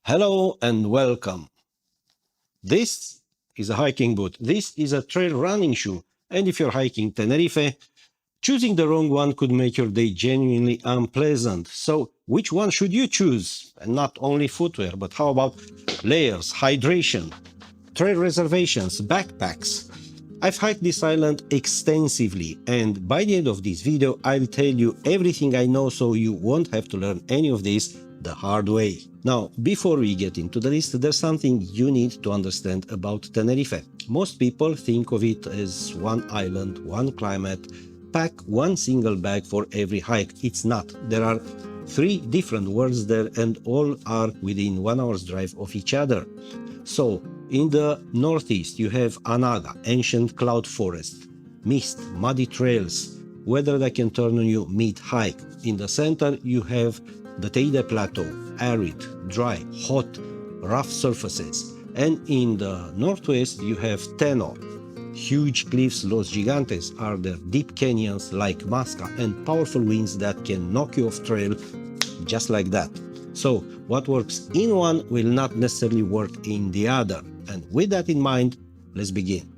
Hello and welcome. This is a hiking boot. This is a trail running shoe. And if you're hiking Tenerife, choosing the wrong one could make your day genuinely unpleasant. So, which one should you choose? And not only footwear, but how about layers, hydration, trail reservations, backpacks? I've hiked this island extensively, and by the end of this video, I'll tell you everything I know so you won't have to learn any of this the hard way. Now, before we get into the list, there's something you need to understand about Tenerife. Most people think of it as one island, one climate, pack one single bag for every hike. It's not. There are three different worlds there and all are within 1 hour's drive of each other. So, in the northeast you have Anaga, ancient cloud forest, mist, muddy trails, weather that can turn on you mid-hike. In the center you have the Teide Plateau, arid, dry, hot, rough surfaces. And in the northwest you have Teno, huge cliffs, Los Gigantes are there, deep canyons like Masca, and powerful winds that can knock you off trail just like that. So what works in one will not necessarily work in the other. And with that in mind, let's begin.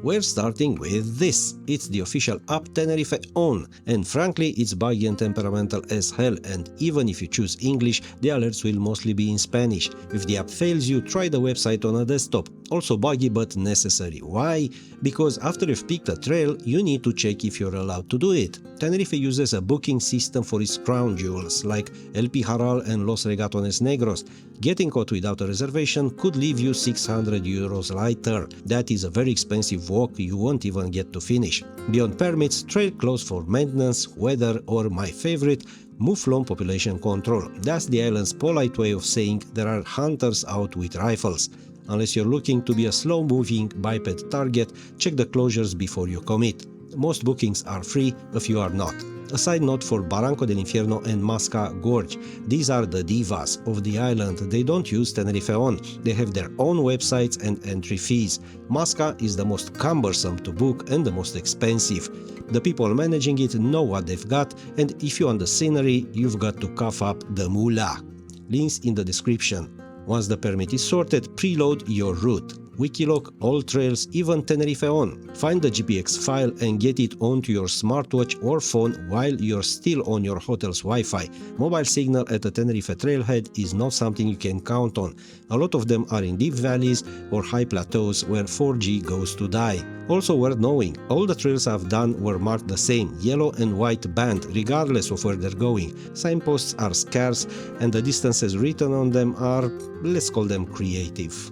We're starting with this. It's the official app TenerifeOn, and frankly it's buggy and temperamental as hell, and even if you choose English, the alerts will mostly be in Spanish. If the app fails you, try the website on a desktop. Also buggy but necessary. Why? Because after you've picked a trail, you need to check if you're allowed to do it. Tenerife uses a booking system for its crown jewels, like El Pijaral and Los Regatones Negros. Getting caught without a reservation could leave you 600 euros lighter. That is a very expensive walk you won't even get to finish. Beyond permits, trail closed for maintenance, weather, or my favorite, Mouflon population control. That's the island's polite way of saying there are hunters out with rifles. Unless you're looking to be a slow-moving biped target, check the closures before you commit. Most bookings are free, a few are not. A side note for Barranco del Infierno and Masca Gorge. These are the divas of the island. They don't use TenerifeOn. They have their own websites and entry fees. Masca is the most cumbersome to book and the most expensive. The people managing it know what they've got, and if you want the scenery, you've got to cough up the moolah. Links in the description. Once the permit is sorted, preload your route. Wikilog, all trails, even TenerifeOn. Find the GPX file and get it onto your smartwatch or phone while you're still on your hotel's Wi-Fi. Mobile signal at the Tenerife trailhead is not something you can count on. A lot of them are in deep valleys or high plateaus where 4G goes to die. Also worth knowing, all the trails I've done were marked the same, yellow and white band, regardless of where they're going. Signposts are scarce and the distances written on them are, let's call them, creative.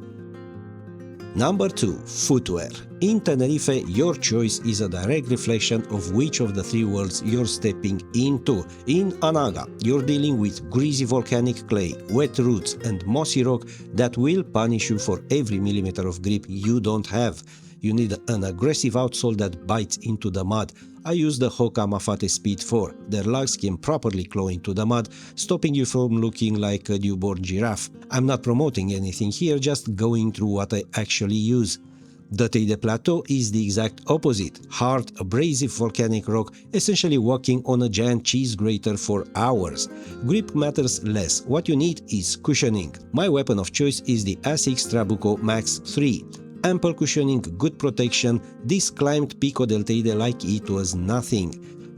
Number 2. Footwear. In Tenerife, your choice is a direct reflection of which of the three worlds you're stepping into. In Anaga, you're dealing with greasy volcanic clay, wet roots, and mossy rock that will punish you for every millimeter of grip you don't have. You need an aggressive outsole that bites into the mud. I use the Hoka Mafate Speed 4. Their lugs can properly claw into the mud, stopping you from looking like a newborn giraffe. I'm not promoting anything here, just going through what I actually use. The Teide Plateau is the exact opposite. Hard, abrasive volcanic rock, essentially walking on a giant cheese grater for hours. Grip matters less. What you need is cushioning. My weapon of choice is the ASICS Trabuco Max 3. Ample cushioning, good protection, this climbed Pico del Teide like it was nothing.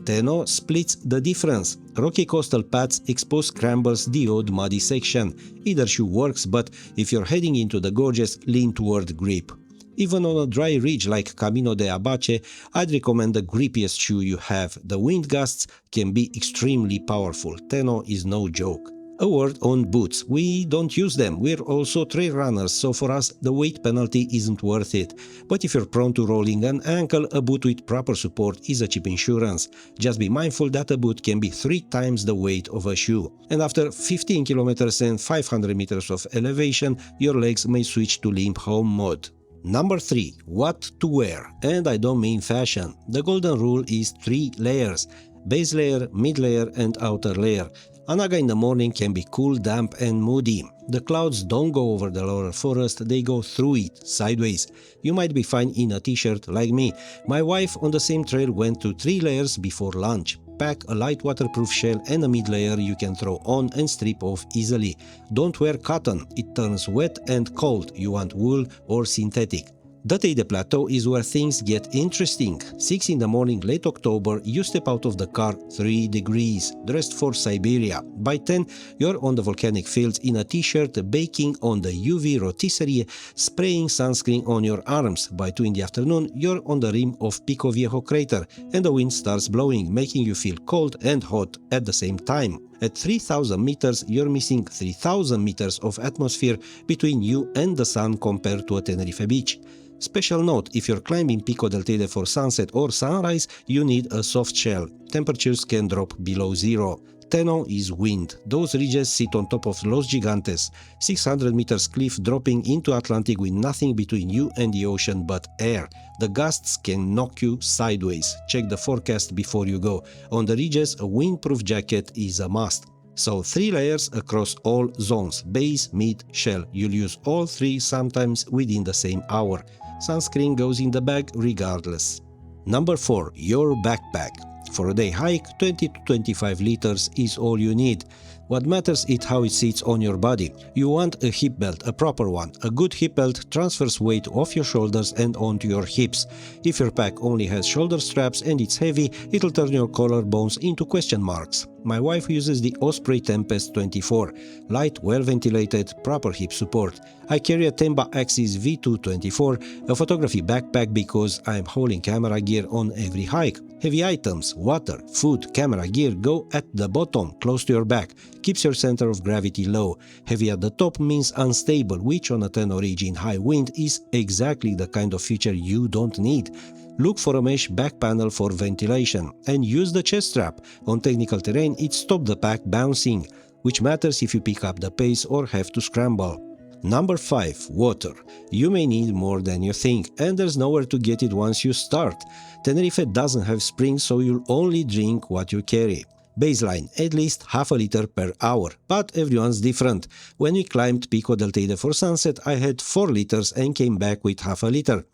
Teno splits the difference. Rocky coastal paths expose scrambles the odd muddy section. Either shoe works, but if you're heading into the gorges, lean toward grip. Even on a dry ridge like Camino de Abache, I'd recommend the grippiest shoe you have. The wind gusts can be extremely powerful. Teno is no joke. A word on boots. We don't use them. We're also trail runners, so for us the weight penalty isn't worth it. But if you're prone to rolling an ankle, a boot with proper support is a cheap insurance. Just be mindful that a boot can be 3 times the weight of a shoe. And after 15 kilometers and 500 meters of elevation, your legs may switch to limp home mode. Number 3. What to wear. And I don't mean fashion. The golden rule is 3 layers. Base layer, mid layer and outer layer. Anaga in the morning can be cool, damp and moody. The clouds don't go over the lower forest, they go through it, sideways. You might be fine in a t-shirt like me. My wife on the same trail went to 3 layers before lunch. pack a light waterproof shell and a mid-layer you can throw on and strip off easily. Don't wear cotton, it turns wet and cold, you want wool or synthetic. The Teide Plateau is where things get interesting. 6 in the morning, late October, you step out of the car, 3 degrees, dressed for Siberia. By 10, you're on the volcanic fields in a t-shirt, baking on the UV rotisserie, spraying sunscreen on your arms. By 2 in the afternoon, you're on the rim of Pico Viejo crater, and the wind starts blowing, making you feel cold and hot at the same time. At 3000 meters, you're missing 3000 meters of atmosphere between you and the sun compared to a Tenerife beach. Special note, if you're climbing Pico del Teide for sunset or sunrise, you need a soft shell. Temperatures can drop below zero. Teno is wind. Those ridges sit on top of Los Gigantes, 600 meters cliff dropping into Atlantic with nothing between you and the ocean but air. The gusts can knock you sideways. Check the forecast before you go. On the ridges, a windproof jacket is a must. So 3 layers across all zones, base, mid, shell. You'll use all 3 sometimes within the same hour. Sunscreen goes in the bag regardless. Number 4. Your backpack. For a day hike, 20 to 25 liters is all you need. What matters is how it sits on your body. You want a hip belt, a proper one. A good hip belt transfers weight off your shoulders and onto your hips. If your pack only has shoulder straps and it's heavy, it'll turn your collarbones into question marks. My wife uses the Osprey Tempest 24. Light, well-ventilated, proper hip support. I carry a Temba Axis V224, a photography backpack because I'm hauling camera gear on every hike. Heavy items, water, food, camera gear go at the bottom, close to your back. Keeps your center of gravity low. Heavy at the top means unstable, which on a Teno ridge in high wind is exactly the kind of feature you don't need. Look for a mesh back panel for ventilation and use the chest strap. On technical terrain, it stops the pack bouncing, which matters if you pick up the pace or have to scramble. Number 5. Water. You may need more than you think, and there's nowhere to get it once you start. Tenerife doesn't have springs, so you'll only drink what you carry. Baseline, at least half a liter per hour, but everyone's different. When we climbed Pico del Teide for sunset, I had 4 liters and came back with half a liter.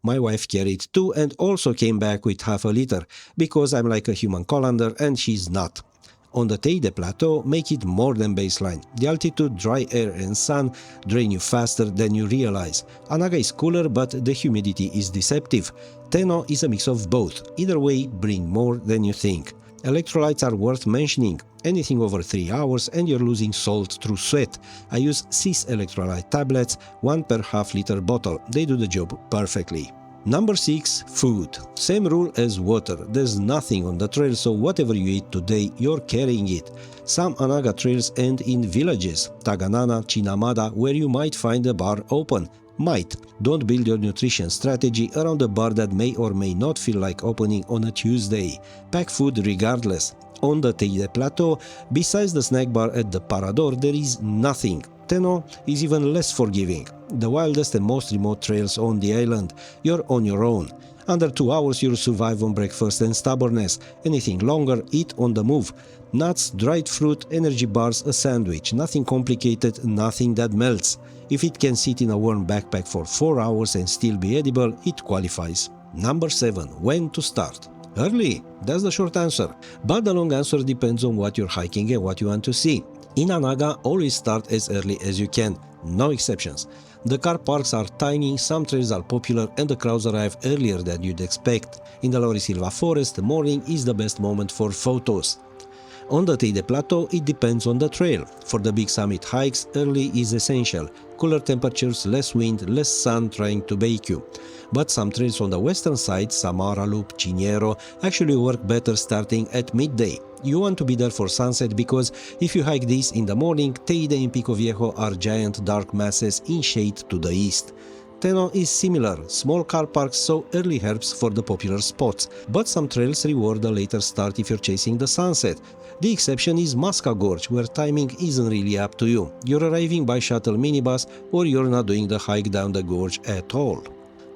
My wife carried 2 and also came back with half a liter, because I'm like a human colander and she's not. On the Teide Plateau, make it more than baseline. The altitude, dry air and sun drain you faster than you realize. Anaga is cooler, but the humidity is deceptive. Teno is a mix of both. Either way, bring more than you think. Electrolytes are worth mentioning. Anything over 3 hours and you're losing salt through sweat. I use CIS electrolyte tablets, 1 per half-liter bottle. They do the job perfectly. Number 6. Food. Same rule as water. There's nothing on the trail, so whatever you eat today, you're carrying it. Some Anaga trails end in villages, Taganana, Chinamada, where you might find a bar open. Might. Don't build your nutrition strategy around a bar that may or may not feel like opening on a Tuesday. Pack food regardless. On the Teide Plateau, besides the snack bar at the Parador, there is nothing. Teno is even less forgiving. The wildest and most remote trails on the island. You're on your own. Under 2 hours you'll survive on breakfast and stubbornness. Anything longer, eat on the move. Nuts, dried fruit, energy bars, a sandwich. Nothing complicated, nothing that melts. If it can sit in a warm backpack for 4 hours and still be edible, it qualifies. Number 7. When to start? Early. That's the short answer. But the long answer depends on what you're hiking and what you want to see. In Anaga, always start as early as you can. No exceptions. The car parks are tiny, some trails are popular and the crowds arrive earlier than you'd expect. In the Laurisilva forest, morning is the best moment for photos. On the Teide Plateau, it depends on the trail. For the big summit hikes, early is essential. Cooler temperatures, less wind, less sun trying to bake you. But some trails on the western side, Samara Loop, Ciniero, actually work better starting at midday. You want to be there for sunset because if you hike this in the morning, Teide and Pico Viejo are giant dark masses in shade to the east. Teno is similar, small car parks, so early helps for the popular spots, but some trails reward a later start if you're chasing the sunset. The exception is Masca Gorge, where timing isn't really up to you. You're arriving by shuttle minibus or you're not doing the hike down the gorge at all.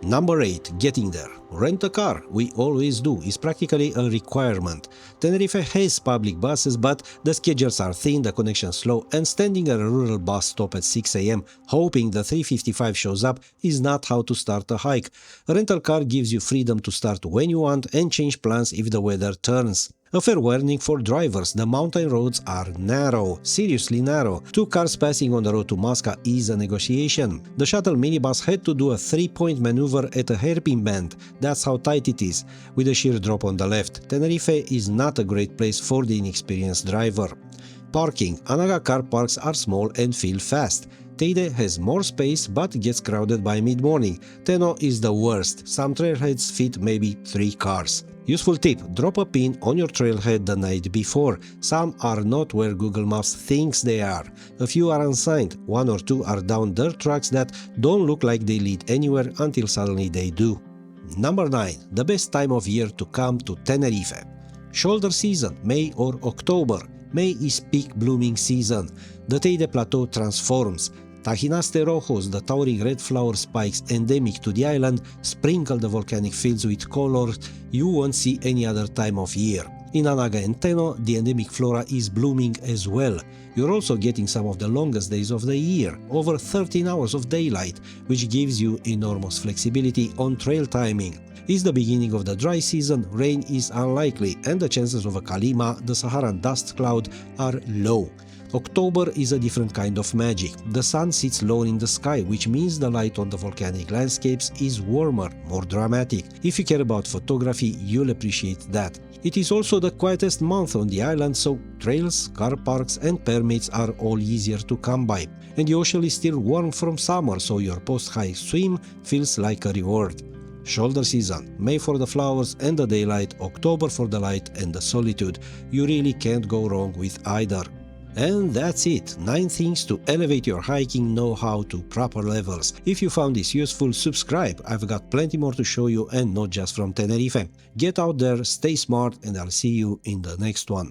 Number 8. Getting there. Rent a car, we always do, is practically a requirement. Tenerife has public buses, but the schedules are thin, the connection slow, and standing at a rural bus stop at 6 AM hoping the 355 shows up is not how to start a hike. A rental car gives you freedom to start when you want and change plans if the weather turns. A fair warning for drivers, the mountain roads are narrow, seriously narrow. 2 cars passing on the road to Masca is a negotiation. The shuttle minibus had to do a 3-point maneuver at a hairpin bend. That's how tight it is, with a sheer drop on the left. Tenerife is not a great place for the inexperienced driver. Parking. Anaga car parks are small and fill fast. Teide has more space but gets crowded by mid-morning. Teno is the worst. Some trailheads fit maybe 3 cars. Useful tip: drop a pin on your trailhead the night before. Some are not where Google Maps thinks they are. A few are unsigned. 1 or 2 are down dirt tracks that don't look like they lead anywhere until suddenly they do. Number 9. The best time of year to come to Tenerife. Shoulder season, May or October. May is peak blooming season. The Teide Plateau transforms. Tajinaste rojos, the towering red flower spikes endemic to the island, sprinkle the volcanic fields with colors you won't see any other time of year. In Anaga and Teno, the endemic flora is blooming as well. You're also getting some of the longest days of the year, over 13 hours of daylight, which gives you enormous flexibility on trail timing. It's the beginning of the dry season, rain is unlikely, and the chances of a kalima, the Saharan dust cloud, are low. October is a different kind of magic. The sun sits low in the sky, which means the light on the volcanic landscapes is warmer, more dramatic. If you care about photography, you'll appreciate that. It is also the quietest month on the island, so trails, car parks and permits are all easier to come by. And the ocean is still warm from summer, so your post-hike swim feels like a reward. Shoulder season, May for the flowers and the daylight, October for the light and the solitude. You really can't go wrong with either. And that's it, 9 things to elevate your hiking know-how to proper levels. If you found this useful, subscribe, I've got plenty more to show you and not just from Tenerife. Get out there, stay smart, and I'll see you in the next one.